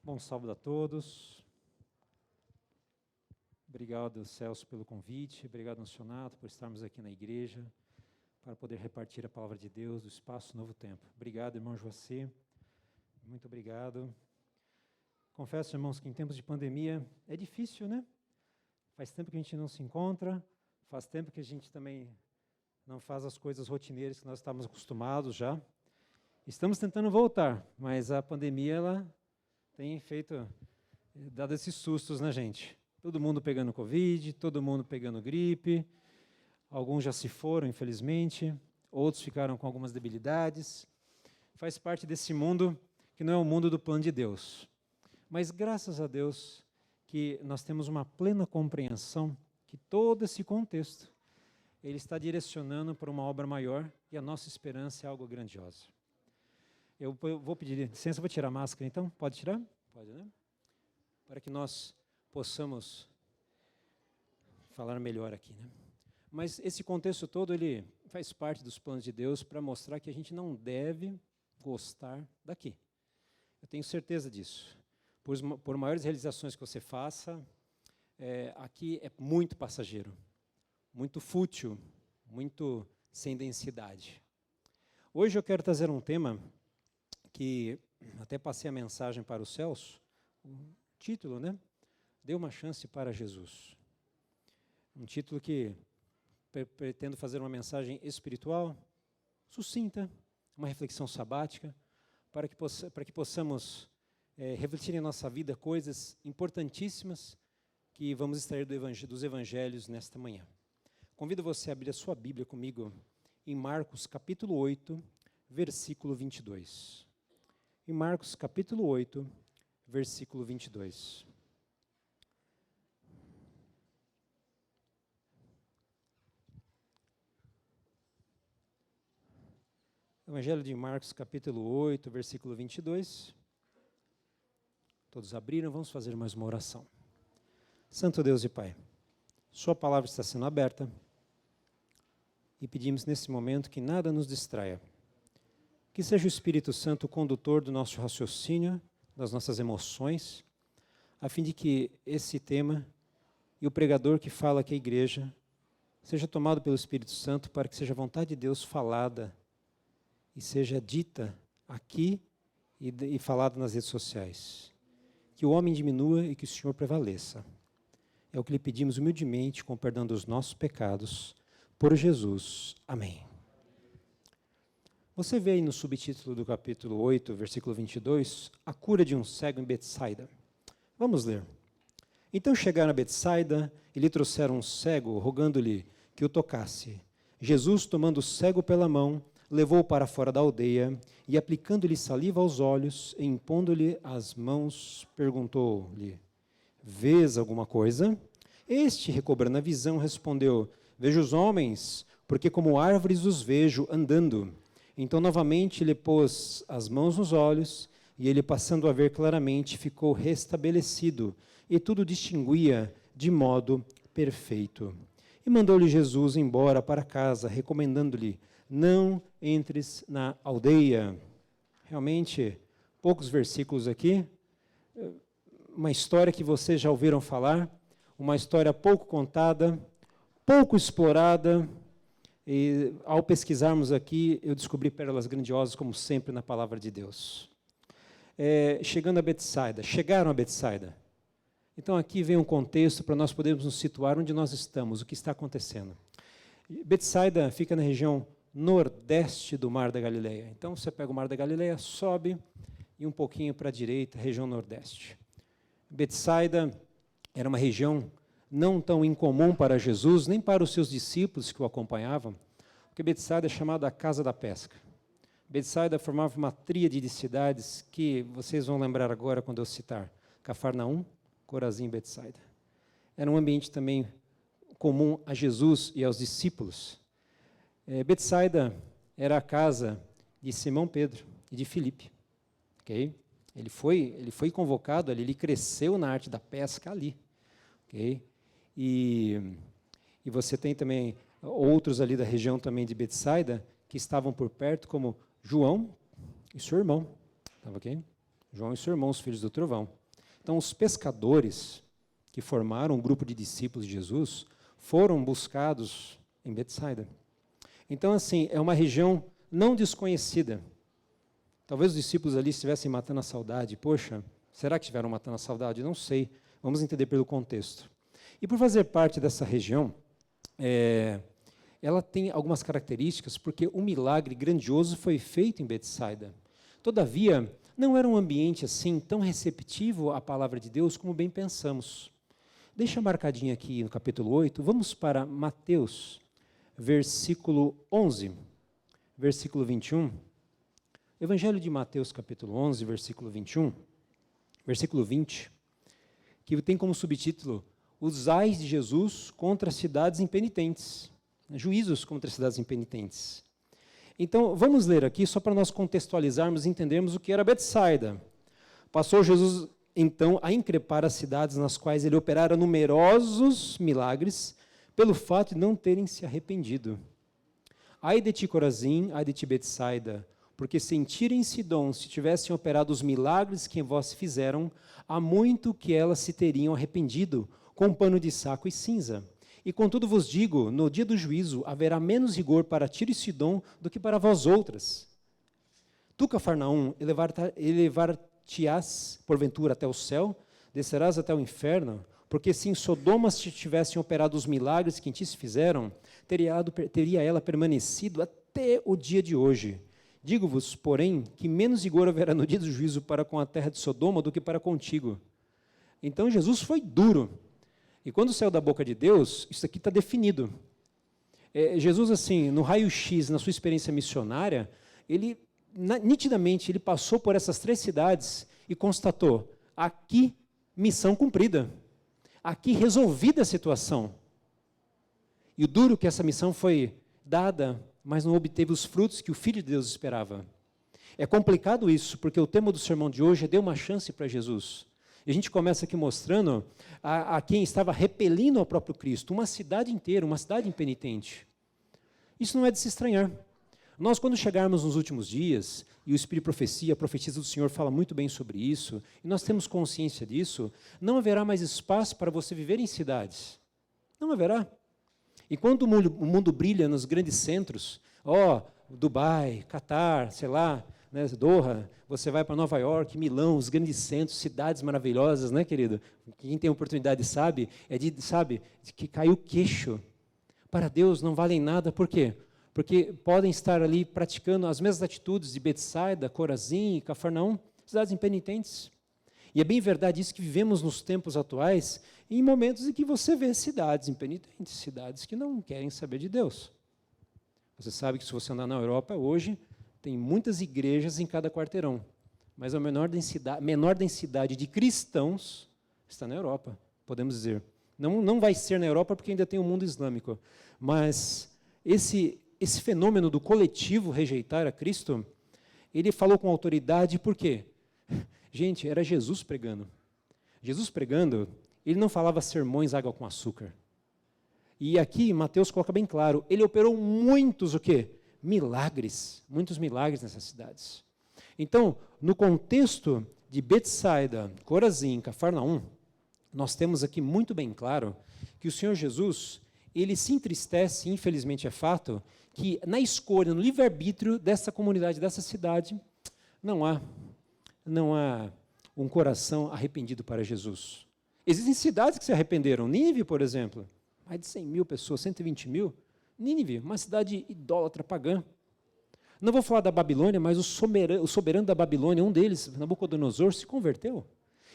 Bom sábado a todos. Obrigado, Celso, pelo convite. Obrigado, Nacionato, por estarmos aqui na igreja para poder repartir a palavra de Deus do Espaço Novo Tempo. Obrigado, irmão Joacir. Muito obrigado. Confesso, irmãos, que em tempos de pandemia é difícil, né? Faz tempo que a gente não se encontra, faz tempo que a gente também não faz as coisas rotineiras que nós estávamos acostumados já. Estamos tentando voltar, mas a pandemia, ela tem dado esses sustos na gente. Todo mundo pegando Covid, todo mundo pegando gripe, alguns já se foram, infelizmente, outros ficaram com algumas debilidades. Faz parte desse mundo que não é o mundo do plano de Deus. Mas graças a Deus que nós temos uma plena compreensão que todo esse contexto, ele está direcionando para uma obra maior e a nossa esperança é algo grandioso. Eu vou pedir licença, vou tirar a máscara então, pode tirar? Pode, né? Para que nós possamos falar melhor aqui, né? Mas esse contexto todo, ele faz parte dos planos de Deus para mostrar que a gente não deve gostar daqui. Eu tenho certeza disso. Por maiores realizações que você faça, aqui é muito passageiro, muito fútil, muito sem densidade. Hoje eu quero trazer um tema que até passei a mensagem para o Celso, o título, né? Dê uma chance para Jesus. Um título que pretendo fazer uma mensagem espiritual, sucinta, uma reflexão sabática, para que possamos refletir em nossa vida coisas importantíssimas que vamos extrair dos evangelhos nesta manhã. Convido você a abrir a sua Bíblia comigo em Marcos capítulo 8, versículo 22. Em Marcos capítulo 8, versículo 22. Evangelho de Marcos capítulo 8, versículo 22. Todos abriram, vamos fazer mais uma oração. Santo Deus e Pai, Sua palavra está sendo aberta e pedimos nesse momento que nada nos distraia. Que seja o Espírito Santo o condutor do nosso raciocínio, das nossas emoções, a fim de que esse tema e o pregador que fala aqui à igreja seja tomado pelo Espírito Santo para que seja a vontade de Deus falada e seja dita aqui e falada nas redes sociais. Que o homem diminua e que o Senhor prevaleça. É o que lhe pedimos humildemente, com o perdão dos nossos pecados, por Jesus. Amém. Você vê aí no subtítulo do capítulo 8, versículo 22, a cura de um cego em Betsaida. Vamos ler. Então chegaram a Betsaida e lhe trouxeram um cego, rogando-lhe que o tocasse. Jesus, tomando o cego pela mão, levou-o para fora da aldeia e, aplicando-lhe saliva aos olhos e impondo-lhe as mãos, perguntou-lhe: Vês alguma coisa? Este, recobrando a visão, respondeu: Vejo os homens, porque como árvores os vejo andando. Então, novamente, lhe pôs as mãos nos olhos, e ele, passando a ver claramente, ficou restabelecido, e tudo distinguia de modo perfeito. E mandou-lhe Jesus embora para casa, recomendando-lhe: Não entres na aldeia. Realmente, poucos versículos aqui, uma história que vocês já ouviram falar, uma história pouco contada, pouco explorada, e ao pesquisarmos aqui, eu descobri pérolas grandiosas, como sempre, na palavra de Deus. Chegaram a Betsaida. Então aqui vem um contexto para nós podermos nos situar onde nós estamos, o que está acontecendo. Betsaida fica na região nordeste do Mar da Galileia. Então você pega o Mar da Galileia, sobe e um pouquinho para a direita, região nordeste. Betsaida era uma região não tão incomum para Jesus, nem para os seus discípulos que o acompanhavam, porque Betsaida é chamada a casa da pesca. Betsaida formava uma tríade de cidades que vocês vão lembrar agora quando eu citar: Cafarnaum, Corazim e Betsaida. Era um ambiente também comum a Jesus e aos discípulos. Betsaida era a casa de Simão Pedro e de Filipe. Okay? Ele foi convocado ali, ele cresceu na arte da pesca ali. Okay? E você tem também outros ali da região também de Betsaida que estavam por perto, como João e seu irmão. Okay? João e seu irmão, os filhos do trovão. Então, os pescadores que formaram um grupo de discípulos de Jesus foram buscados em Betsaida. Então, assim, é uma região não desconhecida. Talvez os discípulos ali estivessem matando a saudade. Poxa, será que estiveram matando a saudade? Não sei. Vamos entender pelo contexto. E por fazer parte dessa região, ela tem algumas características, porque um milagre grandioso foi feito em Betsaida. Todavia, não era um ambiente assim tão receptivo à palavra de Deus como bem pensamos. Deixa marcadinho aqui no capítulo 8, vamos para Mateus, versículo 11, versículo 21. Evangelho de Mateus, capítulo 11, versículo 21, versículo 20, que tem como subtítulo os ais de Jesus contra as cidades impenitentes, juízos contra as cidades impenitentes. Então, vamos ler aqui, só para nós contextualizarmos e entendermos o que era Betsaida. Passou Jesus, então, a increpar as cidades nas quais ele operara numerosos milagres, pelo fato de não terem se arrependido. Ai de ti, Corazim, ai de ti, Betsaida, porque se em Tiro e em Sidom se tivessem operado os milagres que em vós fizeram, há muito que elas se teriam arrependido, com pano de saco e cinza. E contudo vos digo, no dia do juízo haverá menos rigor para Tiro e Sidom do que para vós outras. Tu, Cafarnaum, elevar-te-ás, porventura, até o céu, descerás até o inferno, porque se em Sodoma se tivessem operado os milagres que em ti se fizeram, teria ela permanecido até o dia de hoje. Digo-vos, porém, que menos rigor haverá no dia do juízo para com a terra de Sodoma do que para contigo. Então Jesus foi duro. E quando saiu da boca de Deus, isso aqui está definido. Jesus, assim, no raio-x, na sua experiência missionária, ele, nitidamente, ele passou por essas 3 cidades e constatou, aqui, missão cumprida. Aqui, resolvida a situação. E o duro que essa missão foi dada, mas não obteve os frutos que o Filho de Deus esperava. É complicado isso, porque o tema do sermão de hoje é dê uma chance para Jesus. E a gente começa aqui mostrando a quem estava repelindo ao próprio Cristo, uma cidade inteira, uma cidade impenitente. Isso não é de se estranhar. Nós, quando chegarmos nos últimos dias, e o Espírito de Profecia, a profetisa do Senhor fala muito bem sobre isso, e nós temos consciência disso, não haverá mais espaço para você viver em cidades. Não haverá. E quando o mundo brilha nos grandes centros, Dubai, Catar, sei lá, né, Doha, você vai para Nova York, Milão, os grandes centros, cidades maravilhosas, né, querido? Quem tem oportunidade sabe, de que caiu o queixo. Para Deus não valem nada, por quê? Porque podem estar ali praticando as mesmas atitudes de Betsaida, Corazim e Cafarnaum, cidades impenitentes. E é bem verdade isso que vivemos nos tempos atuais, em momentos em que você vê cidades impenitentes, cidades que não querem saber de Deus. Você sabe que se você andar na Europa hoje, tem muitas igrejas em cada quarteirão, mas a menor densidade de cristãos está na Europa, podemos dizer. Não vai ser na Europa porque ainda tem o mundo islâmico, mas esse fenômeno do coletivo rejeitar a Cristo, ele falou com autoridade por quê? Gente, era Jesus pregando. Jesus pregando, ele não falava sermões água com açúcar. E aqui Mateus coloca bem claro, ele operou muitos o quê? Milagres, muitos milagres nessas cidades. Então, no contexto de Betsaida, Corazim, Cafarnaum, nós temos aqui muito bem claro que o Senhor Jesus, ele se entristece, infelizmente é fato, que na escolha, no livre-arbítrio dessa comunidade, dessa cidade, não há um coração arrependido para Jesus. Existem cidades que se arrependeram, Nínive, por exemplo, mais de 100 mil pessoas, 120 mil, Nínive, uma cidade idólatra pagã. Não vou falar da Babilônia, mas o soberano da Babilônia, um deles, Nabucodonosor, se converteu.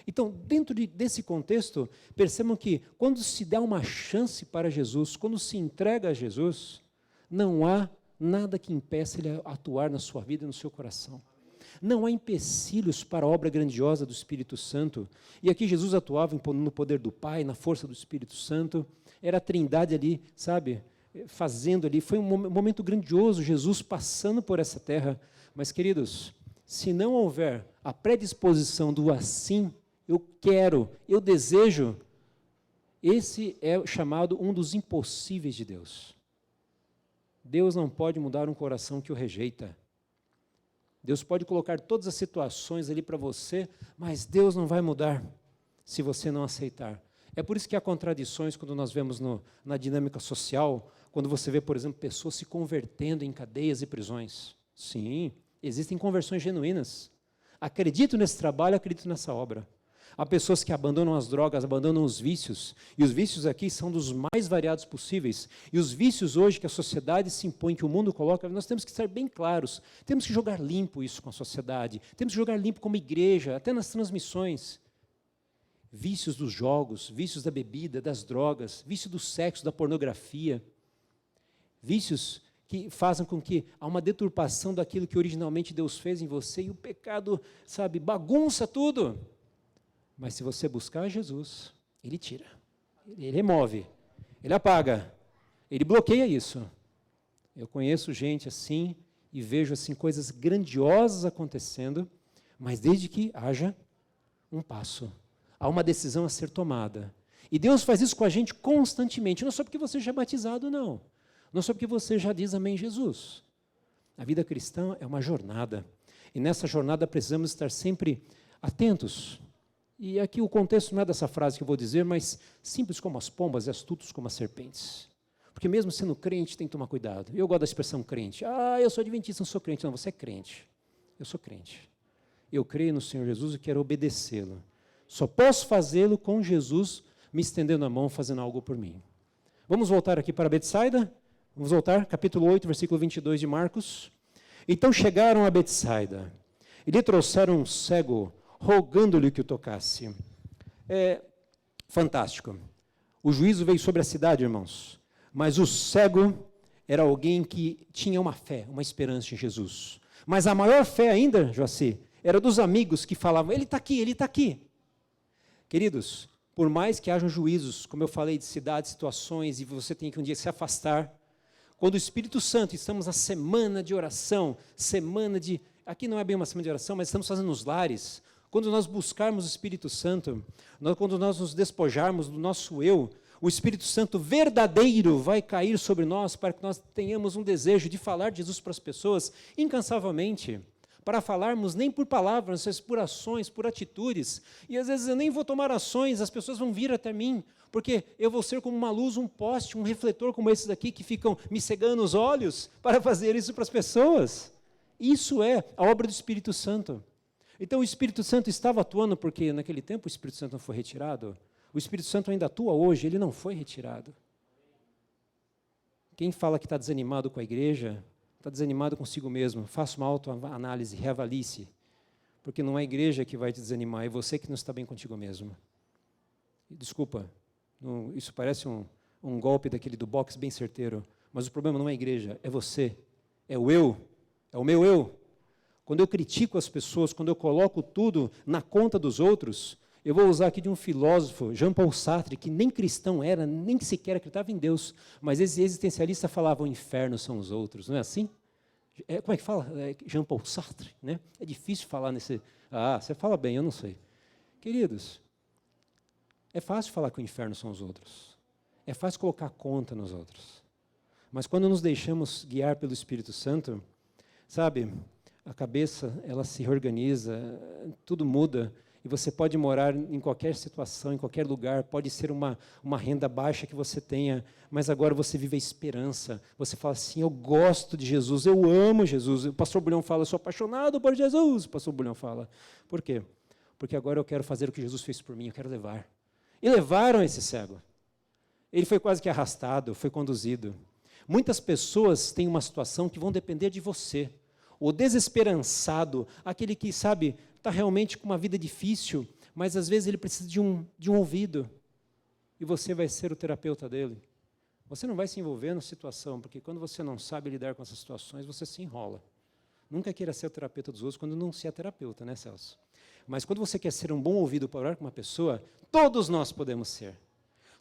Então, dentro desse contexto, percebam que quando se dá uma chance para Jesus, quando se entrega a Jesus, não há nada que impeça ele a atuar na sua vida e no seu coração. Não há empecilhos para a obra grandiosa do Espírito Santo. E aqui Jesus atuava no poder do Pai, na força do Espírito Santo. Era a Trindade ali, sabe, fazendo ali. Foi um momento grandioso, Jesus passando por essa terra. Mas, queridos, se não houver a predisposição do assim, eu quero, eu desejo, esse é chamado um dos impossíveis de Deus. Deus não pode mudar um coração que o rejeita. Deus pode colocar todas as situações ali para você, mas Deus não vai mudar se você não aceitar. É por isso que há contradições quando nós vemos na dinâmica social, quando você vê, por exemplo, pessoas se convertendo em cadeias e prisões. Sim, existem conversões genuínas. Acredito nesse trabalho, acredito nessa obra. Há pessoas que abandonam as drogas, abandonam os vícios, e os vícios aqui são dos mais variados possíveis. E os vícios hoje que a sociedade se impõe, que o mundo coloca, nós temos que estar bem claros. Temos que jogar limpo isso com a sociedade. Temos que jogar limpo como igreja, até nas transmissões. Vícios dos jogos, vícios da bebida, das drogas, vício do sexo, da pornografia. Vícios que fazem com que há uma deturpação daquilo que originalmente Deus fez em você, e o pecado, sabe, bagunça tudo. Mas se você buscar Jesus, Ele tira, Ele remove, Ele apaga, Ele bloqueia isso. Eu conheço gente assim e vejo assim coisas grandiosas acontecendo, mas desde que haja um passo, há uma decisão a ser tomada. E Deus faz isso com a gente constantemente, não só porque você já é batizado, não. Não só porque você já diz amém, Jesus. A vida cristã é uma jornada, e nessa jornada precisamos estar sempre atentos. E aqui o contexto não é dessa frase que eu vou dizer, mas simples como as pombas e astutos como as serpentes. Porque mesmo sendo crente, tem que tomar cuidado. Eu gosto da expressão crente. Eu sou adventista, não sou crente. Não, você é crente. Eu sou crente. Eu creio no Senhor Jesus e quero obedecê-lo. Só posso fazê-lo com Jesus me estendendo a mão, fazendo algo por mim. Vamos voltar aqui para Betsaida? Vamos voltar, capítulo 8, versículo 22 de Marcos. Então chegaram a Betsaida e lhe trouxeram um cego, rogando-lhe que o tocasse. Fantástico. O juízo veio sobre a cidade, irmãos, mas o cego era alguém que tinha uma fé, uma esperança em Jesus. Mas a maior fé ainda, Joaci, era dos amigos que falavam, ele está aqui, ele está aqui. Queridos, por mais que hajam juízos, como eu falei, de cidades, situações, e você tem que um dia se afastar, quando o Espírito Santo, estamos na semana de oração, aqui não é bem uma semana de oração, mas estamos fazendo nos lares. Quando nós buscarmos o Espírito Santo, quando nós nos despojarmos do nosso eu, o Espírito Santo verdadeiro vai cair sobre nós para que nós tenhamos um desejo de falar de Jesus para as pessoas incansavelmente, para falarmos nem por palavras, mas por ações, por atitudes. E às vezes eu nem vou tomar ações, as pessoas vão vir até mim, porque eu vou ser como uma luz, um poste, um refletor como esses aqui que ficam me cegando os olhos para fazer isso para as pessoas. Isso é a obra do Espírito Santo. Então o Espírito Santo estava atuando porque naquele tempo o Espírito Santo não foi retirado. O Espírito Santo ainda atua hoje, ele não foi retirado. Quem fala que está desanimado com a igreja, está desanimado consigo mesmo. Faça uma autoanálise, reavalie-se. Porque não é a igreja que vai te desanimar, é você que não está bem contigo mesmo. Desculpa, isso parece um golpe daquele do boxe bem certeiro, mas o problema não é a igreja, é você, é o eu, é o meu eu. Quando eu critico as pessoas, quando eu coloco tudo na conta dos outros, eu vou usar aqui de um filósofo, Jean-Paul Sartre, que nem cristão era, nem sequer acreditava em Deus, mas esse existencialista falava, o inferno são os outros, não é assim? Como é que fala? Jean-Paul Sartre, né? É difícil falar nesse... você fala bem, eu não sei. Queridos, é fácil falar que o inferno são os outros. É fácil colocar conta nos outros. Mas quando nos deixamos guiar pelo Espírito Santo, sabe, a cabeça, ela se reorganiza, tudo muda, e você pode morar em qualquer situação, em qualquer lugar, pode ser uma renda baixa que você tenha, mas agora você vive a esperança. Você fala assim, eu gosto de Jesus, eu amo Jesus. O pastor Bulhão fala, eu sou apaixonado por Jesus. O pastor Bulhão fala. Por quê? Porque agora eu quero fazer o que Jesus fez por mim, eu quero levar. E levaram esse cego. Ele foi quase que arrastado, foi conduzido. Muitas pessoas têm uma situação que vão depender de você. O desesperançado, aquele que, sabe, está realmente com uma vida difícil, mas às vezes ele precisa de um ouvido. E você vai ser o terapeuta dele. Você não vai se envolver na situação, porque quando você não sabe lidar com essas situações, você se enrola. Nunca queira ser o terapeuta dos outros quando não se é terapeuta, né, Celso? Mas quando você quer ser um bom ouvido para orar com uma pessoa, todos nós podemos ser.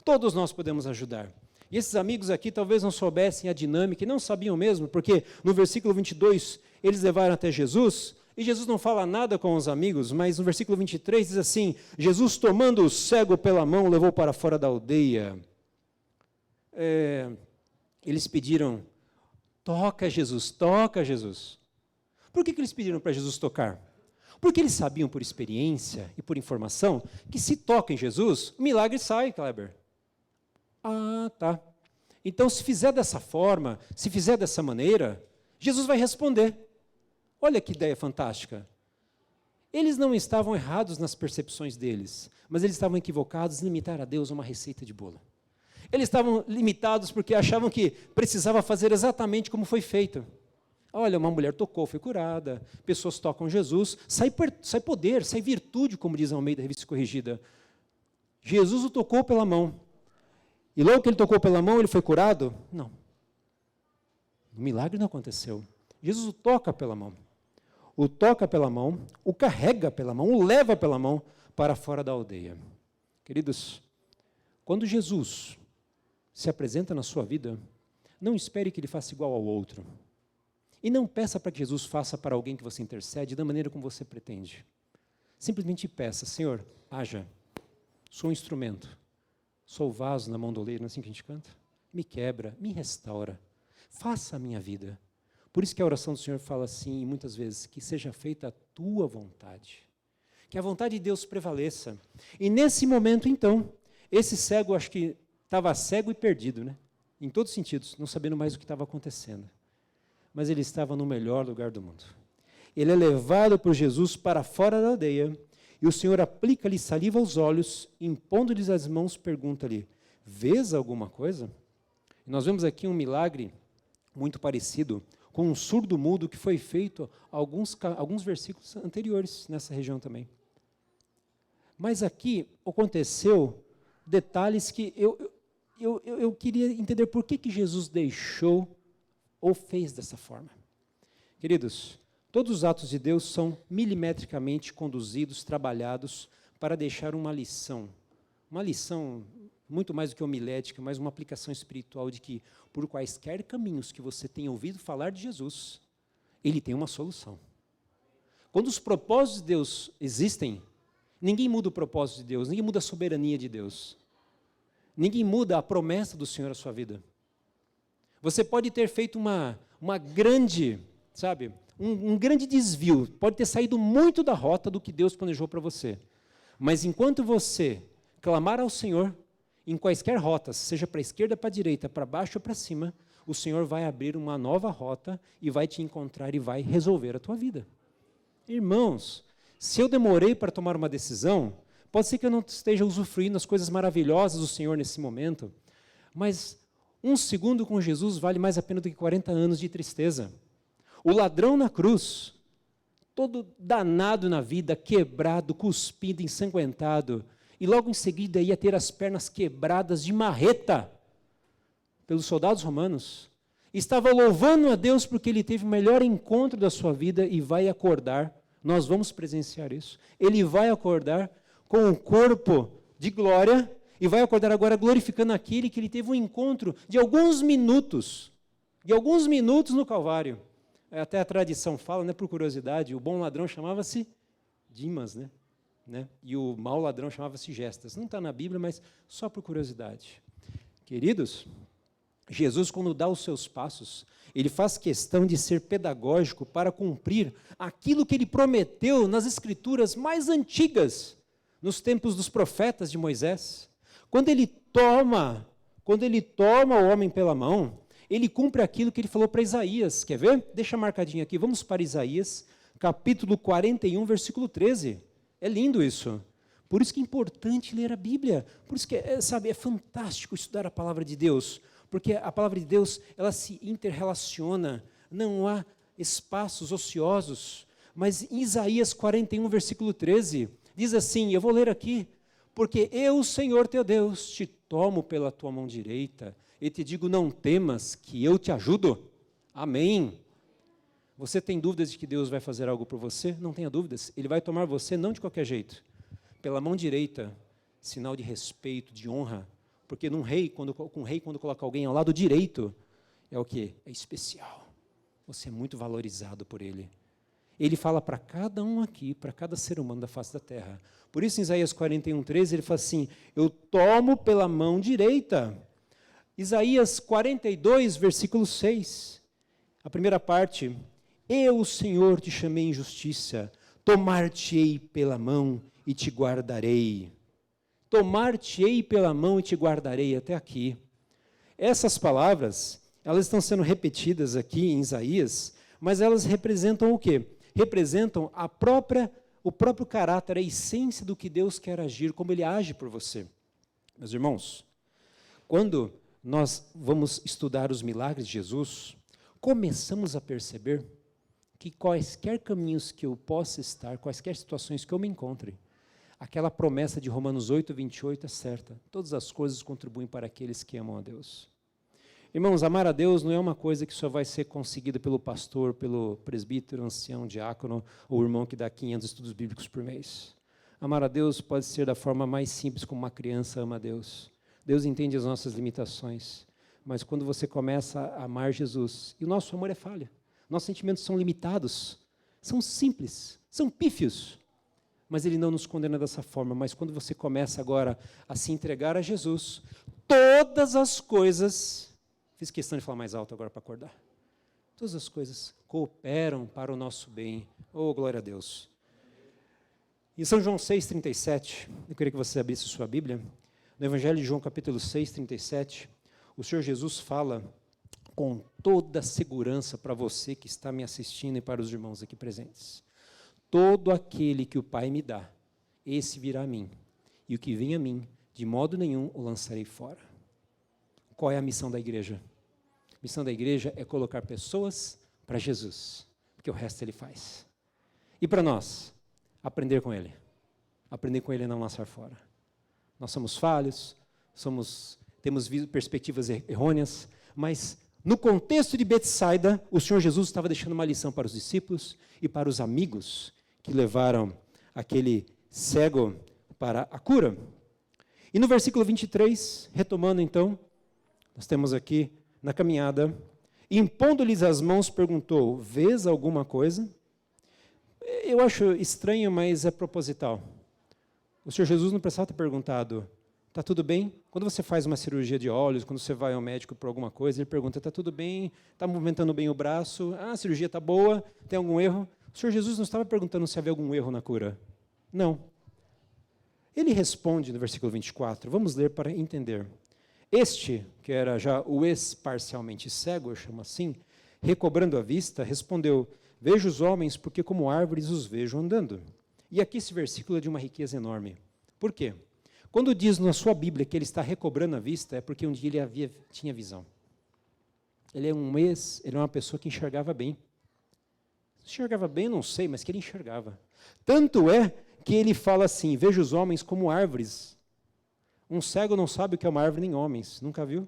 Todos nós podemos ajudar. E esses amigos aqui talvez não soubessem a dinâmica, e não sabiam mesmo, porque no versículo 22, eles levaram até Jesus, e Jesus não fala nada com os amigos, mas no versículo 23 diz assim, Jesus tomando o cego pela mão, levou para fora da aldeia. Eles pediram, toca Jesus, Por que eles pediram para Jesus tocar? Porque eles sabiam por experiência e por informação que se toca em Jesus, o milagre sai, Kleber. Ah, tá. Então, se fizer dessa forma, se fizer dessa maneira, Jesus vai responder. Olha que ideia fantástica. Eles não estavam errados nas percepções deles, mas eles estavam equivocados em limitar a Deus a uma receita de bolo. Eles estavam limitados porque achavam que precisava fazer exatamente como foi feito. Olha, uma mulher tocou, foi curada, pessoas tocam Jesus, sai poder, sai virtude, como diz a Almeida Revista Corrigida. Jesus o tocou pela mão. E logo que ele tocou pela mão, ele foi curado? Não. O milagre não aconteceu. Jesus o toca pela mão. O toca pela mão, o carrega pela mão, o leva pela mão para fora da aldeia. Queridos, quando Jesus se apresenta na sua vida, não espere que ele faça igual ao outro. E não peça para que Jesus faça para alguém que você intercede da maneira como você pretende. Simplesmente peça, Senhor, haja, sou um instrumento, sou o vaso na mão do oleiro, não é assim que a gente canta? Me quebra, me restaura, faça a minha vida. Por isso que a oração do Senhor fala assim, muitas vezes, que seja feita a tua vontade. Que a vontade de Deus prevaleça. E nesse momento, então, esse cego, acho que estava cego e perdido, né? Em todos os sentidos, não sabendo mais o que estava acontecendo. Mas ele estava no melhor lugar do mundo. Ele é levado por Jesus para fora da aldeia, e o Senhor aplica-lhe saliva aos olhos, impondo-lhes as mãos, pergunta-lhe, vês alguma coisa? E nós vemos aqui um milagre muito parecido com um surdo mudo que foi feito alguns versículos anteriores nessa região também. Mas aqui aconteceu detalhes que eu queria entender por que Jesus deixou ou fez dessa forma. Queridos, todos os atos de Deus são milimetricamente conduzidos, trabalhados para deixar uma lição muito mais do que homilética, mas uma aplicação espiritual de que, por quaisquer caminhos que você tenha ouvido falar de Jesus, ele tem uma solução. Quando os propósitos de Deus existem, ninguém muda o propósito de Deus, ninguém muda a soberania de Deus. Ninguém muda a promessa do Senhor à sua vida. Você pode ter feito uma grande, um grande desvio, pode ter saído muito da rota do que Deus planejou para você. Mas enquanto você clamar ao Senhor, em quaisquer rotas, seja para a esquerda, para a direita, para baixo ou para cima, o Senhor vai abrir uma nova rota e vai te encontrar e vai resolver a tua vida. Irmãos, se eu demorei para tomar uma decisão, pode ser que eu não esteja usufruindo as coisas maravilhosas do Senhor nesse momento, mas um segundo com Jesus vale mais a pena do que 40 anos de tristeza. O ladrão na cruz, todo danado na vida, quebrado, cuspido, ensanguentado, e logo em seguida ia ter as pernas quebradas de marreta pelos soldados romanos. Estava louvando a Deus porque ele teve o melhor encontro da sua vida e vai acordar, nós vamos presenciar isso, ele vai acordar com um corpo de glória e vai acordar agora glorificando aquele que ele teve um encontro de alguns minutos no Calvário. Até a tradição fala, né, por curiosidade, o bom ladrão chamava-se Dimas, né? E o mau ladrão chamava-se Gestas. Não está na Bíblia, mas só por curiosidade. Queridos, Jesus, quando dá os seus passos, ele faz questão de ser pedagógico para cumprir aquilo que ele prometeu nas escrituras mais antigas, nos tempos dos profetas de Moisés. Quando ele toma o homem pela mão, ele cumpre aquilo que ele falou para Isaías. Quer ver? Deixa marcadinho aqui, vamos para Isaías, capítulo 41, versículo 13. É lindo isso. Por isso que é importante ler a Bíblia. Por isso que, é fantástico estudar a palavra de Deus. Porque a palavra de Deus, ela se interrelaciona. Não há espaços ociosos. Mas em Isaías 41, versículo 13, diz assim, eu vou ler aqui. Porque eu, Senhor teu Deus, te tomo pela tua mão direita e te digo, não temas, que eu te ajudo. Amém. Você tem dúvidas de que Deus vai fazer algo por você? Não tenha dúvidas. Ele vai tomar você não de qualquer jeito. Pela mão direita, sinal de respeito, de honra. Porque um rei, quando coloca alguém ao lado direito, é o quê? É especial. Você é muito valorizado por ele. Ele fala para cada um aqui, para cada ser humano da face da terra. Por isso, em Isaías 41, 13, ele fala assim, eu tomo pela mão direita. Isaías 42, versículo 6. A primeira parte, Eu, o Senhor, te chamei em justiça, tomar-te-ei pela mão e te guardarei. Tomar-te-ei pela mão e te guardarei, até aqui. Essas palavras, elas estão sendo repetidas aqui em Isaías, mas elas representam o quê? Representam o próprio caráter, a essência do que Deus quer agir, como Ele age por você. Meus irmãos, quando nós vamos estudar os milagres de Jesus, começamos a perceber que quaisquer caminhos que eu possa estar, quaisquer situações que eu me encontre, aquela promessa de Romanos 8, 28 é certa. Todas as coisas contribuem para aqueles que amam a Deus. Irmãos, amar a Deus não é uma coisa que só vai ser conseguida pelo pastor, pelo presbítero, ancião, diácono, ou irmão que dá 500 estudos bíblicos por mês. Amar a Deus pode ser da forma mais simples, como uma criança ama a Deus. Deus entende as nossas limitações, mas quando você começa a amar Jesus, e o nosso amor é falha, nossos sentimentos são limitados, são simples, são pífios, mas Ele não nos condena dessa forma. Mas quando você começa agora a se entregar a Jesus, todas as coisas, fiz questão de falar mais alto agora para acordar, todas as coisas cooperam para o nosso bem. Oh, glória a Deus. Em São João 6,37, eu queria que você abrisse sua Bíblia, no Evangelho de João, capítulo 6, 37, o Senhor Jesus fala com toda a segurança para você que está me assistindo e para os irmãos aqui presentes. Todo aquele que o Pai me dá, esse virá a mim, e o que vem a mim, de modo nenhum o lançarei fora. Qual é a missão da igreja? A missão da igreja é colocar pessoas para Jesus, porque o resto Ele faz. E para nós, aprender com Ele. Aprender com Ele a não lançar fora. Nós somos falhos, temos perspectivas errôneas, mas no contexto de Betsaida, o Senhor Jesus estava deixando uma lição para os discípulos e para os amigos que levaram aquele cego para a cura. E no versículo 23, retomando então, nós temos aqui na caminhada, impondo-lhes as mãos, perguntou, vês alguma coisa? Eu acho estranho, mas é proposital. O Senhor Jesus não precisava ter perguntado, está tudo bem? Quando você faz uma cirurgia de olhos, quando você vai ao médico por alguma coisa, ele pergunta, está tudo bem? Está movimentando bem o braço? A cirurgia está boa? Tem algum erro? O Senhor Jesus não estava perguntando se havia algum erro na cura. Não. Ele responde no versículo 24, vamos ler para entender. Este, que era já o ex-parcialmente cego, eu chamo assim, recobrando a vista, respondeu, vejo os homens porque como árvores os vejo andando. E aqui esse versículo é de uma riqueza enorme. Por quê? Quando diz na sua Bíblia que ele está recobrando a vista, é porque um dia ele tinha visão. Ele é uma pessoa que enxergava bem. Enxergava bem, não sei, mas que ele enxergava. Tanto é que ele fala assim, vejo os homens como árvores. Um cego não sabe o que é uma árvore nem homens, nunca viu?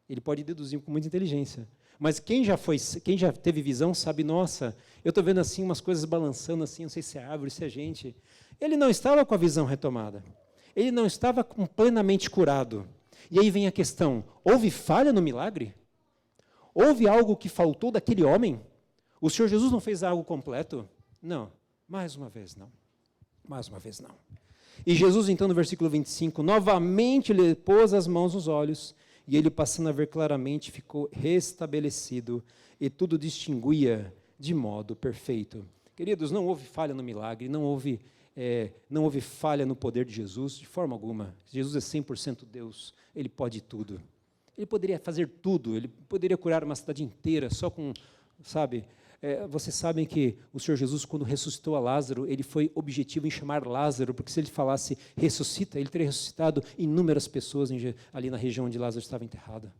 Ele pode deduzir com muita inteligência. Mas quem já teve visão sabe, nossa, eu estou vendo assim umas coisas balançando assim, não sei se é árvore, se é gente. Ele não estava com a visão retomada. Ele não estava plenamente curado. E aí vem a questão, houve falha no milagre? Houve algo que faltou daquele homem? O Senhor Jesus não fez algo completo? Não, mais uma vez não. Mais uma vez não. E Jesus então no versículo 25, novamente lhe pôs as mãos nos olhos, e ele passando a ver claramente ficou restabelecido, e tudo distinguia de modo perfeito. Queridos, não houve falha no milagre, não houve falha no poder de Jesus, de forma alguma. Jesus é 100% Deus, Ele pode tudo. Ele poderia fazer tudo, Ele poderia curar uma cidade inteira só com, sabe... vocês sabem que o Senhor Jesus, quando ressuscitou a Lázaro, Ele foi objetivo em chamar Lázaro, porque se Ele falasse ressuscita, Ele teria ressuscitado inúmeras pessoas ali na região onde Lázaro estava enterrado.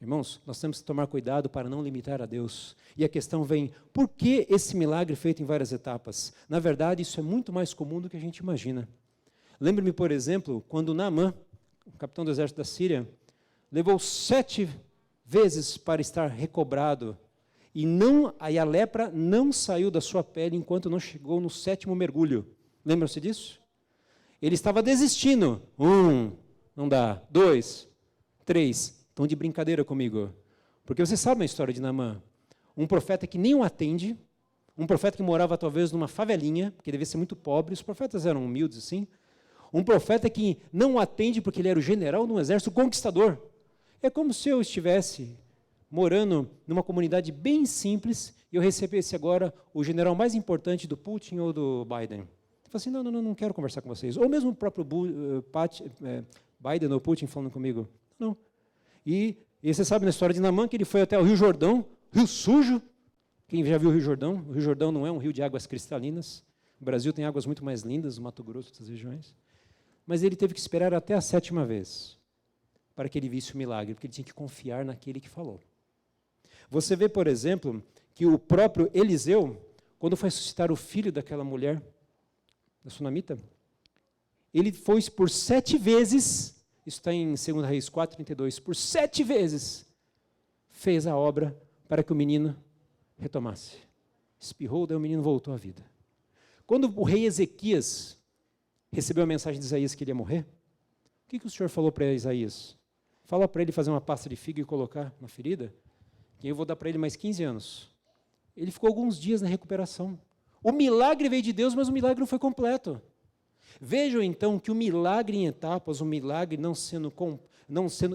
Irmãos, nós temos que tomar cuidado para não limitar a Deus. E a questão vem, por que esse milagre feito em várias etapas? Na verdade, isso é muito mais comum do que a gente imagina. Lembre-me, por exemplo, quando Naamã, o capitão do exército da Síria, levou 7 vezes para estar recobrado, e a lepra não saiu da sua pele enquanto não chegou no 7º mergulho. Lembram-se disso? Ele estava desistindo. 1, não dá. 2, 3... Estão de brincadeira comigo. Porque vocês sabem a história de Naamã. Um profeta que nem o atende, um profeta que morava talvez numa favelinha, porque devia ser muito pobre, os profetas eram humildes assim. Um profeta que não o atende porque ele era o general de um exército conquistador. É como se eu estivesse morando numa comunidade bem simples, e eu recebesse agora o general mais importante do Putin ou do Biden. Eu falei assim, não quero conversar com vocês. Ou mesmo o próprio Biden ou Putin falando comigo. Não. E você sabe na história de Naamã que ele foi até o Rio Jordão, rio sujo. Quem já viu o Rio Jordão não é um rio de águas cristalinas. O Brasil tem águas muito mais lindas, o Mato Grosso, essas regiões. Mas ele teve que esperar até a 7ª vez para que ele visse o milagre, porque ele tinha que confiar naquele que falou. Você vê, por exemplo, que o próprio Eliseu, quando foi suscitar o filho daquela mulher, da sunamita, ele foi por 7 vezes, isso está em 2 Reis 4:32, por 7 vezes fez a obra para que o menino retomasse. Espirrou, daí o menino voltou à vida. Quando o rei Ezequias recebeu a mensagem de Isaías que ele ia morrer, o que o Senhor falou para Isaías? Fala para ele fazer uma pasta de figo e colocar na ferida, que eu vou dar para ele mais 15 anos. Ele ficou alguns dias na recuperação. O milagre veio de Deus, mas o milagre não foi completo. Vejam então que o milagre em etapas, o milagre não sendo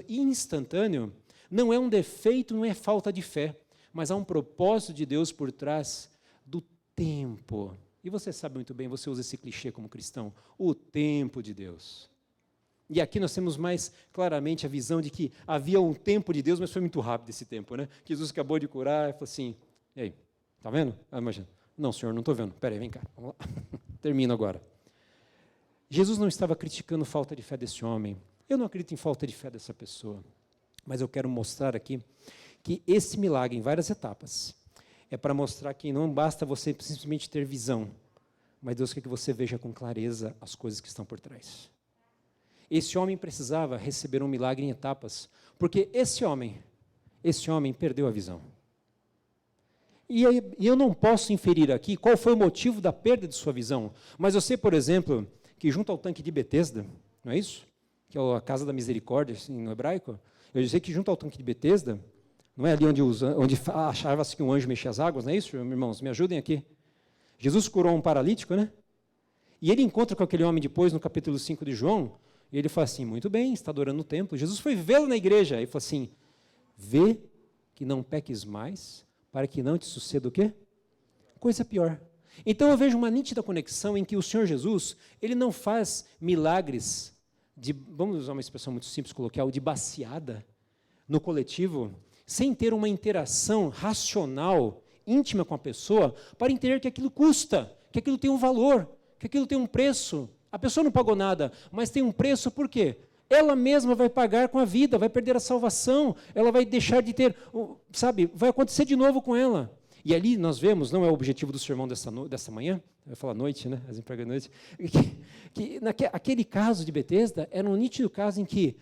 instantâneo, não é um defeito, não é falta de fé, mas há um propósito de Deus por trás do tempo. E você sabe muito bem, você usa esse clichê como cristão, o tempo de Deus. E aqui nós temos mais claramente a visão de que havia um tempo de Deus, mas foi muito rápido esse tempo, né? Que Jesus acabou de curar e falou assim, e aí, está vendo? Imagina. Não, senhor, não estou vendo. Espera aí, vem cá. Vamos lá. Termino agora. Jesus não estava criticando falta de fé desse homem. Eu não acredito em falta de fé dessa pessoa. Mas eu quero mostrar aqui que esse milagre, em várias etapas, é para mostrar que não basta você simplesmente ter visão, mas Deus quer que você veja com clareza as coisas que estão por trás. Esse homem precisava receber um milagre em etapas, porque esse homem perdeu a visão. E eu não posso inferir aqui qual foi o motivo da perda de sua visão, mas eu sei, por exemplo, que junto ao tanque de Betesda, não é isso? Que é a casa da misericórdia, assim, no hebraico, eu sei que junto ao tanque de Betesda, não é ali onde achava-se que um anjo mexia as águas, não é isso, irmãos? Me ajudem aqui. Jesus curou um paralítico, né? E ele encontra com aquele homem depois, no capítulo 5 de João, e ele fala assim, muito bem, está adorando o templo. Jesus foi vê-lo na igreja, e falou assim, vê que não peques mais, para que não te suceda o quê? Coisa pior. Então eu vejo uma nítida conexão em que o Senhor Jesus, ele não faz milagres vamos usar uma expressão muito simples, coloquial, de baciada no coletivo, sem ter uma interação racional, íntima com a pessoa, para entender que aquilo custa, que aquilo tem um valor, que aquilo tem um preço. A pessoa não pagou nada, mas tem um preço, por quê? Ela mesma vai pagar com a vida, vai perder a salvação, ela vai deixar de ter, vai acontecer de novo com ela. E ali nós vemos, não é o objetivo do sermão dessa manhã, eu ia falar noite, né? As empregas noite, aquele caso de Betesda era um nítido caso em que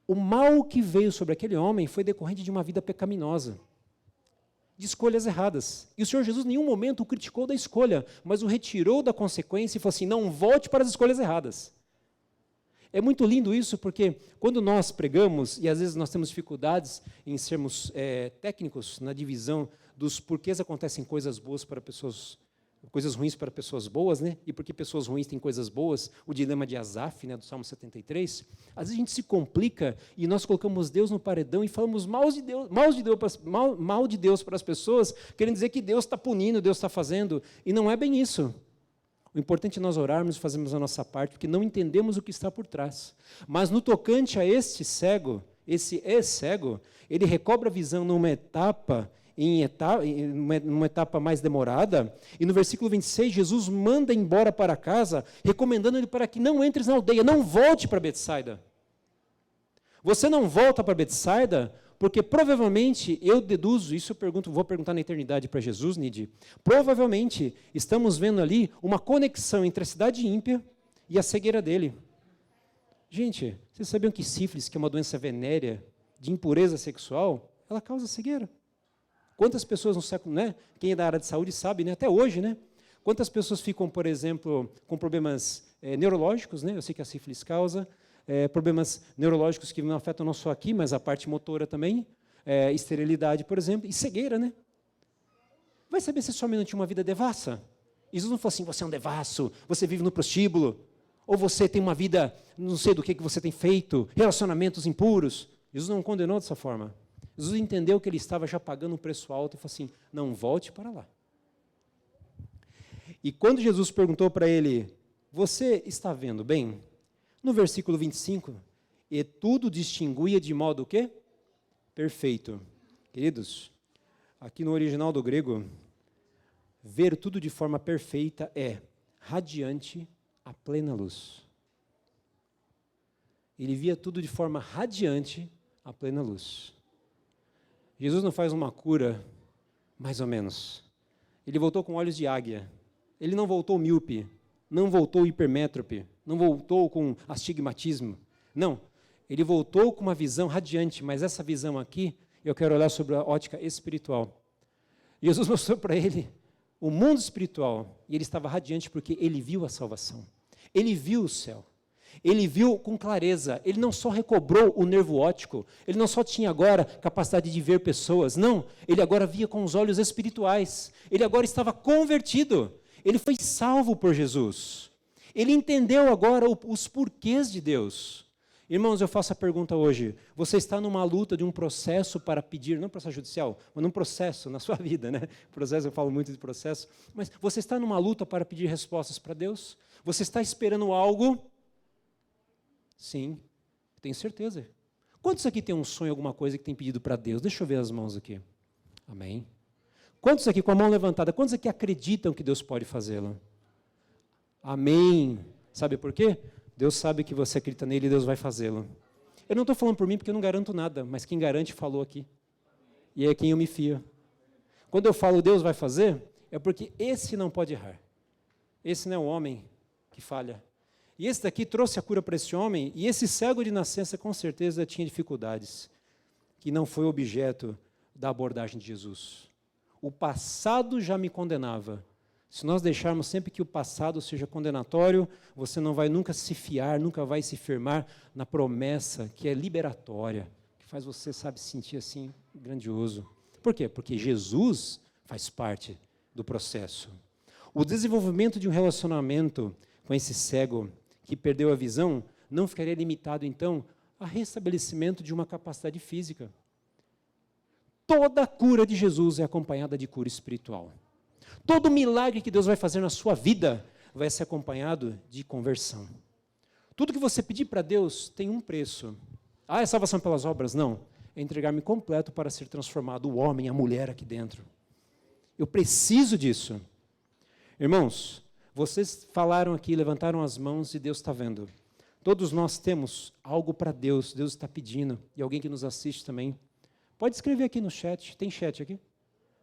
o mal que veio sobre aquele homem foi decorrente de uma vida pecaminosa, de escolhas erradas. E o Senhor Jesus em nenhum momento o criticou da escolha, mas o retirou da consequência e falou assim, não volte para as escolhas erradas. É muito lindo isso, porque quando nós pregamos, e às vezes nós temos dificuldades em sermos técnicos na divisão dos porquês acontecem coisas boas para pessoas, coisas ruins para pessoas boas, né? E porque pessoas ruins têm coisas boas, o dilema de Asaf, né, do Salmo 73, às vezes a gente se complica e nós colocamos Deus no paredão e falamos mal de Deus para as pessoas, querendo dizer que Deus está punindo, Deus está fazendo, e não é bem isso. O importante é nós orarmos e fazermos a nossa parte, porque não entendemos o que está por trás. Mas no tocante a este cego, esse cego, ele recobra a visão numa etapa mais demorada, e no versículo 26, Jesus manda embora para casa, recomendando-lhe para que não entres na aldeia, não volte para Betsaida. Você não volta para Betsaida, porque provavelmente, eu deduzo, isso vou perguntar na eternidade para Jesus, Nidi, provavelmente estamos vendo ali uma conexão entre a cidade ímpia e a cegueira dele. Gente, vocês sabiam que sífilis, que é uma doença venérea de impureza sexual, ela causa cegueira? Quantas pessoas no século, né? Quem é da área de saúde sabe, né? Até hoje, né? Quantas pessoas ficam, por exemplo, com problemas neurológicos, né? Eu sei que a sífilis causa, problemas neurológicos que não afetam não só aqui, mas a parte motora também, esterilidade, por exemplo, e cegueira, né? Vai saber se esse homem não tinha uma vida devassa? Jesus não falou assim, você é um devasso, você vive no prostíbulo, ou você tem uma vida, não sei do que você tem feito, relacionamentos impuros. Jesus não condenou dessa forma. Jesus entendeu que ele estava já pagando um preço alto e falou assim, não volte para lá. E quando Jesus perguntou para ele, você está vendo bem? No versículo 25, e tudo distinguia de modo o quê? Perfeito. Queridos, aqui no original do grego, ver tudo de forma perfeita é radiante a plena luz. Ele via tudo de forma radiante a plena luz. Jesus não faz uma cura, mais ou menos. Ele voltou com olhos de águia. Ele não voltou míope, não voltou hipermétrope, não voltou com astigmatismo. Não, ele voltou com uma visão radiante, mas essa visão aqui, eu quero olhar sobre a ótica espiritual. Jesus mostrou para ele o mundo espiritual, e ele estava radiante porque ele viu a salvação. Ele viu o céu. Ele viu com clareza, ele não só recobrou o nervo óptico, ele não só tinha agora capacidade de ver pessoas, não, ele agora via com os olhos espirituais, ele agora estava convertido, ele foi salvo por Jesus, ele entendeu agora os porquês de Deus. Irmãos, eu faço a pergunta hoje, você está numa luta de um processo para pedir, não processo judicial, mas num processo na sua vida, né? Processo, eu falo muito de processo, mas você está numa luta para pedir respostas para Deus? Você está esperando algo? Sim, tenho certeza. Quantos aqui tem um sonho, alguma coisa que tem pedido para Deus? Deixa eu ver as mãos aqui. Amém. Quantos aqui com a mão levantada, quantos aqui acreditam que Deus pode fazê-lo? Amém. Sabe por quê? Deus sabe que você acredita nele e Deus vai fazê-lo. Eu não estou falando por mim porque eu não garanto nada, mas quem garante falou aqui. E é quem eu me fio. Quando eu falo Deus vai fazer, é porque esse não pode errar. Esse não é o homem que falha. E esse daqui trouxe a cura para esse homem, e esse cego de nascença com certeza tinha dificuldades, que não foi objeto da abordagem de Jesus. O passado já me condenava. Se nós deixarmos sempre que o passado seja condenatório, você não vai nunca se fiar, nunca vai se firmar na promessa que é liberatória, que faz você, sabe, sentir assim, grandioso. Por quê? Porque Jesus faz parte do processo. O desenvolvimento de um relacionamento com esse cego que perdeu a visão, não ficaria limitado, então, a restabelecimento de uma capacidade física. Toda a cura de Jesus é acompanhada de cura espiritual. Todo milagre que Deus vai fazer na sua vida vai ser acompanhado de conversão. Tudo que você pedir para Deus tem um preço. Ah, é salvação pelas obras? Não. É entregar-me completo para ser transformado o homem, a mulher aqui dentro. Eu preciso disso. Irmãos, vocês falaram aqui, levantaram as mãos e Deus está vendo. Todos nós temos algo para Deus, Deus está pedindo, e alguém que nos assiste também. Pode escrever aqui no chat, tem chat aqui?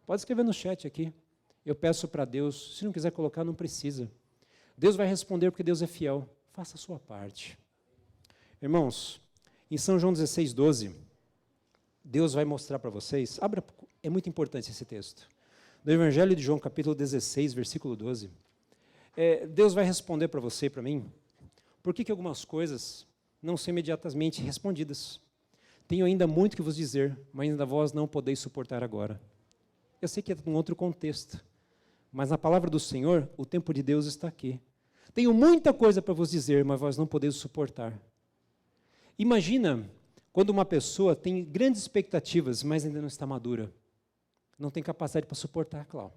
Pode escrever no chat aqui. Eu peço para Deus, se não quiser colocar, não precisa. Deus vai responder porque Deus é fiel. Faça a sua parte. Irmãos, em São João 16:12, Deus vai mostrar para vocês, é muito importante esse texto. No Evangelho de João, capítulo 16, versículo 12, Deus vai responder para você e para mim, por que algumas coisas não são imediatamente respondidas. Tenho ainda muito que vos dizer, mas ainda vós não podeis suportar agora. Eu sei que é um outro contexto, mas na palavra do Senhor, o tempo de Deus está aqui. Tenho muita coisa para vos dizer, mas vós não podeis suportar. Imagina quando uma pessoa tem grandes expectativas, mas ainda não está madura. Não tem capacidade para suportar, Cláudio.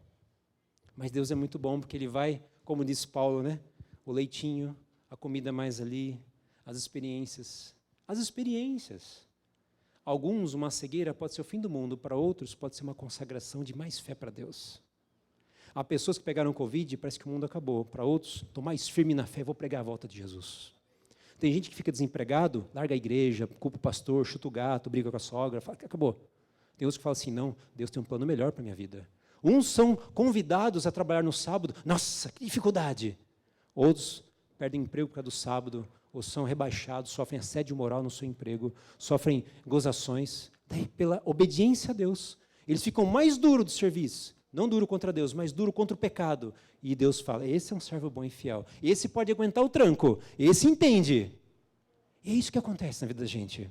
Mas Deus é muito bom, porque Ele vai, como disse Paulo, né? O leitinho, a comida mais ali, as experiências. As experiências. Alguns, uma cegueira pode ser o fim do mundo, para outros pode ser uma consagração de mais fé para Deus. Há pessoas que pegaram Covid e parece que o mundo acabou. Para outros, estou mais firme na fé, vou pregar a volta de Jesus. Tem gente que fica desempregado, larga a igreja, culpa o pastor, chuta o gato, briga com a sogra, fala que acabou. Tem outros que falam assim, não, Deus tem um plano melhor para a minha vida. Uns são convidados a trabalhar no sábado, nossa, que dificuldade. Outros perdem emprego por causa do sábado, ou são rebaixados, sofrem assédio moral no seu emprego, sofrem gozações. Daí, pela obediência a Deus, eles ficam mais duros do serviço. Não duro contra Deus, mas duro contra o pecado. E Deus fala, esse é um servo bom e fiel. Esse pode aguentar o tranco. Esse entende. E é isso que acontece na vida da gente.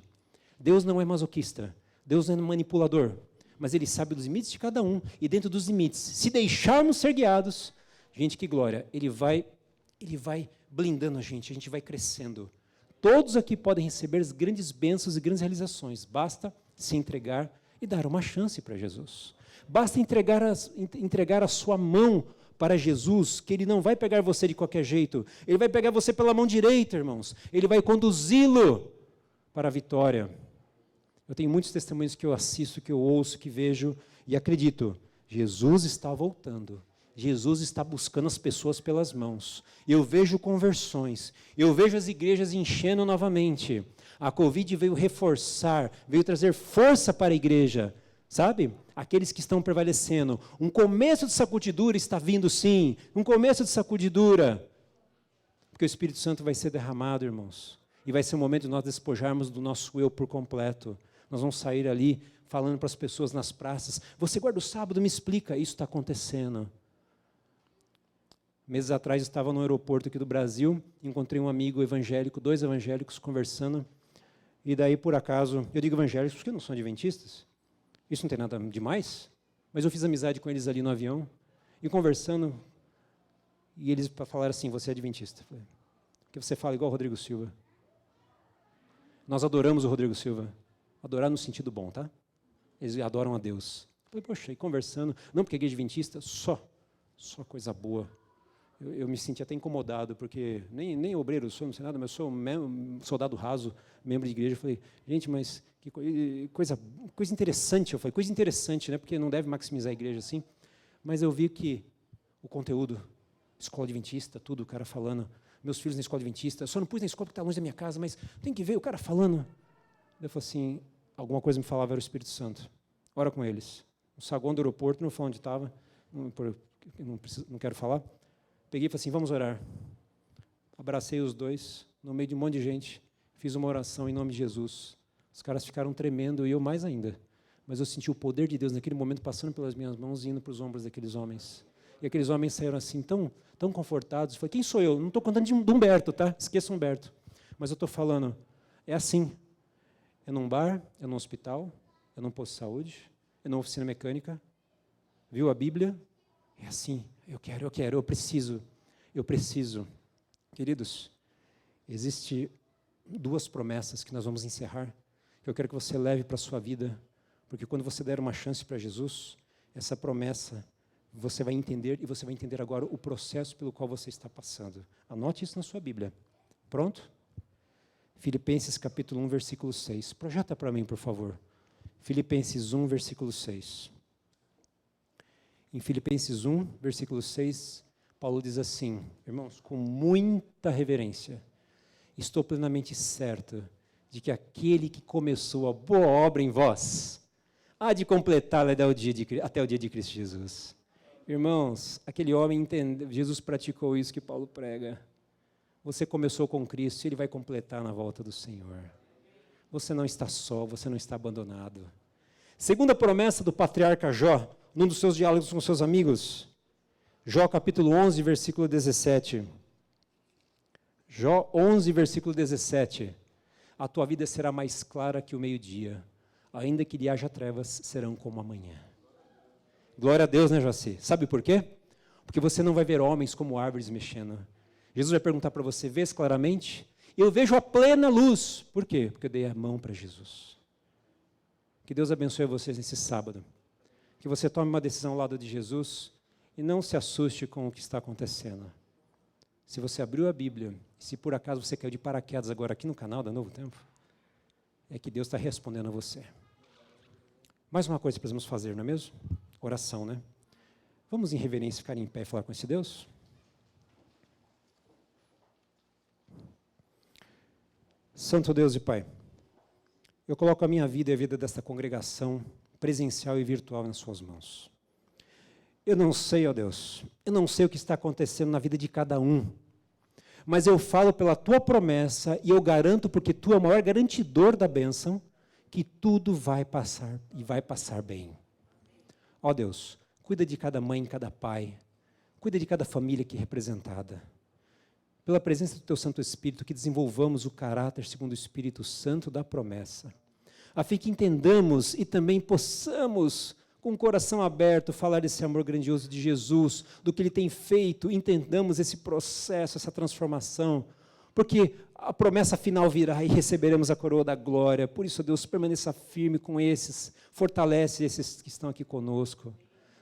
Deus não é masoquista. Deus não é manipulador. Mas Ele sabe dos limites de cada um. E dentro dos limites, se deixarmos ser guiados, gente, que glória, Ele vai blindando a gente vai crescendo. Todos aqui podem receber as grandes bênçãos e grandes realizações. Basta se entregar e dar uma chance para Jesus. Basta entregar a sua mão para Jesus, que Ele não vai pegar você de qualquer jeito. Ele vai pegar você pela mão direita, irmãos. Ele vai conduzi-lo para a vitória. Eu tenho muitos testemunhos que eu assisto, que eu ouço, que vejo e acredito. Jesus está voltando. Jesus está buscando as pessoas pelas mãos. Eu vejo conversões. Eu vejo as igrejas enchendo novamente. A Covid veio reforçar, veio trazer força para a igreja. Sabe? Aqueles que estão prevalecendo. Um começo de sacudidura está vindo, sim. Um começo de sacudidura. Porque o Espírito Santo vai ser derramado, irmãos. E vai ser o momento de nós despojarmos do nosso eu por completo. Nós vamos sair ali falando para as pessoas nas praças. Você guarda o sábado, me explica. Isso está acontecendo. Meses atrás, eu estava no aeroporto aqui do Brasil. Encontrei um amigo evangélico, 2 evangélicos conversando. E daí, por acaso, eu digo evangélicos porque não são adventistas. Isso não tem nada demais, mas eu fiz amizade com eles ali no avião, e conversando, e eles falaram assim, você é adventista. Falei, porque você fala igual o Rodrigo Silva. Nós adoramos o Rodrigo Silva. Adorar no sentido bom, tá? Eles adoram a Deus. Falei, poxa, e conversando, não porque é adventista, só coisa boa. Eu me senti até incomodado, porque nem obreiro sou, não sei nada, mas sou um soldado raso, membro de igreja. Eu falei, gente, mas que coisa interessante. Eu falei, coisa interessante, né? Porque não deve maximizar a igreja assim. Mas eu vi que o conteúdo, escola adventista, tudo, o cara falando, meus filhos na escola adventista, eu só não pus na escola porque está longe da minha casa, mas tem que ver o cara falando. Eu falei assim, alguma coisa me falava, era o Espírito Santo. Ora com eles. No saguão do aeroporto, não falei onde estava, não quero falar. Peguei e falei assim, vamos orar. Abracei os 2, no meio de um monte de gente, fiz uma oração em nome de Jesus. Os caras ficaram tremendo e eu mais ainda. Mas eu senti o poder de Deus naquele momento passando pelas minhas mãos e indo para os ombros daqueles homens. E aqueles homens saíram assim, tão confortados. Eu falei, quem sou eu? Não estou contando de Humberto, tá? Esqueça Humberto. Mas eu estou falando, é assim. É num bar, é num hospital, é num posto de saúde, é numa oficina mecânica. Viu a Bíblia? É assim. Eu preciso. Queridos, existem 2 promessas que nós vamos encerrar, que eu quero que você leve para a sua vida, porque quando você der uma chance para Jesus, essa promessa, você vai entender, e você vai entender agora o processo pelo qual você está passando. Anote isso na sua Bíblia. Pronto? Filipenses capítulo 1, versículo 6. Projeta para mim, por favor. Filipenses 1, versículo 6. Em Filipenses 1, versículo 6, Paulo diz assim, irmãos, com muita reverência, estou plenamente certo de que aquele que começou a boa obra em vós, há de completá-la até o dia de Cristo Jesus. Irmãos, aquele homem entendeu, Jesus praticou isso que Paulo prega. Você começou com Cristo, Ele vai completar na volta do Senhor. Você não está só, você não está abandonado. Segunda promessa do patriarca Jó, num dos seus diálogos com seus amigos, Jó capítulo 11, versículo 17. Jó 11, versículo 17. A tua vida será mais clara que o meio-dia, ainda que lhe haja trevas, serão como amanhã. Glória a Deus, né, Jaci? Sabe por quê? Porque você não vai ver homens como árvores mexendo. Jesus vai perguntar para você, vês claramente? Eu vejo a plena luz. Por quê? Porque eu dei a mão para Jesus. Que Deus abençoe vocês nesse sábado. Que você tome uma decisão ao lado de Jesus e não se assuste com o que está acontecendo. Se você abriu a Bíblia, se por acaso você caiu de paraquedas agora aqui no canal da Novo Tempo, é que Deus está respondendo a você. Mais uma coisa que precisamos fazer, não é mesmo? Oração, né? Vamos em reverência ficar em pé e falar com esse Deus? Santo Deus e Pai, eu coloco a minha vida e a vida desta congregação presencial e virtual nas suas mãos. Eu não sei, ó Deus, eu não sei o que está acontecendo na vida de cada um, mas eu falo pela tua promessa e eu garanto, porque tu é o maior garantidor da bênção, que tudo vai passar e vai passar bem. Ó Deus, cuida de cada mãe, cada pai, cuida de cada família aqui representada. Pela presença do teu Santo Espírito, que desenvolvamos o caráter segundo o Espírito Santo da promessa, a fim que entendamos e também possamos, com o coração aberto, falar desse amor grandioso de Jesus, do que Ele tem feito, entendamos esse processo, essa transformação, porque a promessa final virá e receberemos a coroa da glória. Por isso, Deus, permaneça firme com esses, fortalece esses que estão aqui conosco.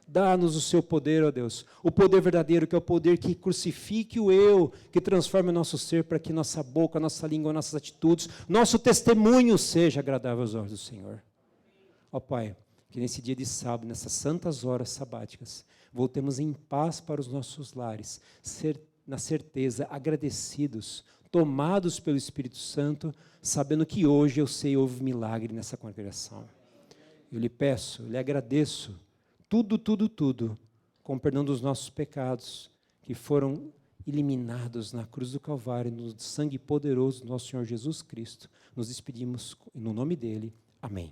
Dá-nos o seu poder, ó Deus, o poder verdadeiro, que é o poder que crucifique o eu, que transforme o nosso ser para que nossa boca, nossa língua, nossas atitudes, nosso testemunho seja agradável aos olhos do Senhor. Ó Pai, que nesse dia de sábado, nessas santas horas sabáticas, voltemos em paz para os nossos lares, na certeza, agradecidos, tomados pelo Espírito Santo, sabendo que hoje eu sei houve milagre nessa congregação. Eu lhe peço, lhe agradeço, tudo, com o perdão dos nossos pecados, que foram eliminados na cruz do Calvário, no sangue poderoso do nosso Senhor Jesus Cristo. Nos despedimos no nome dele. Amém.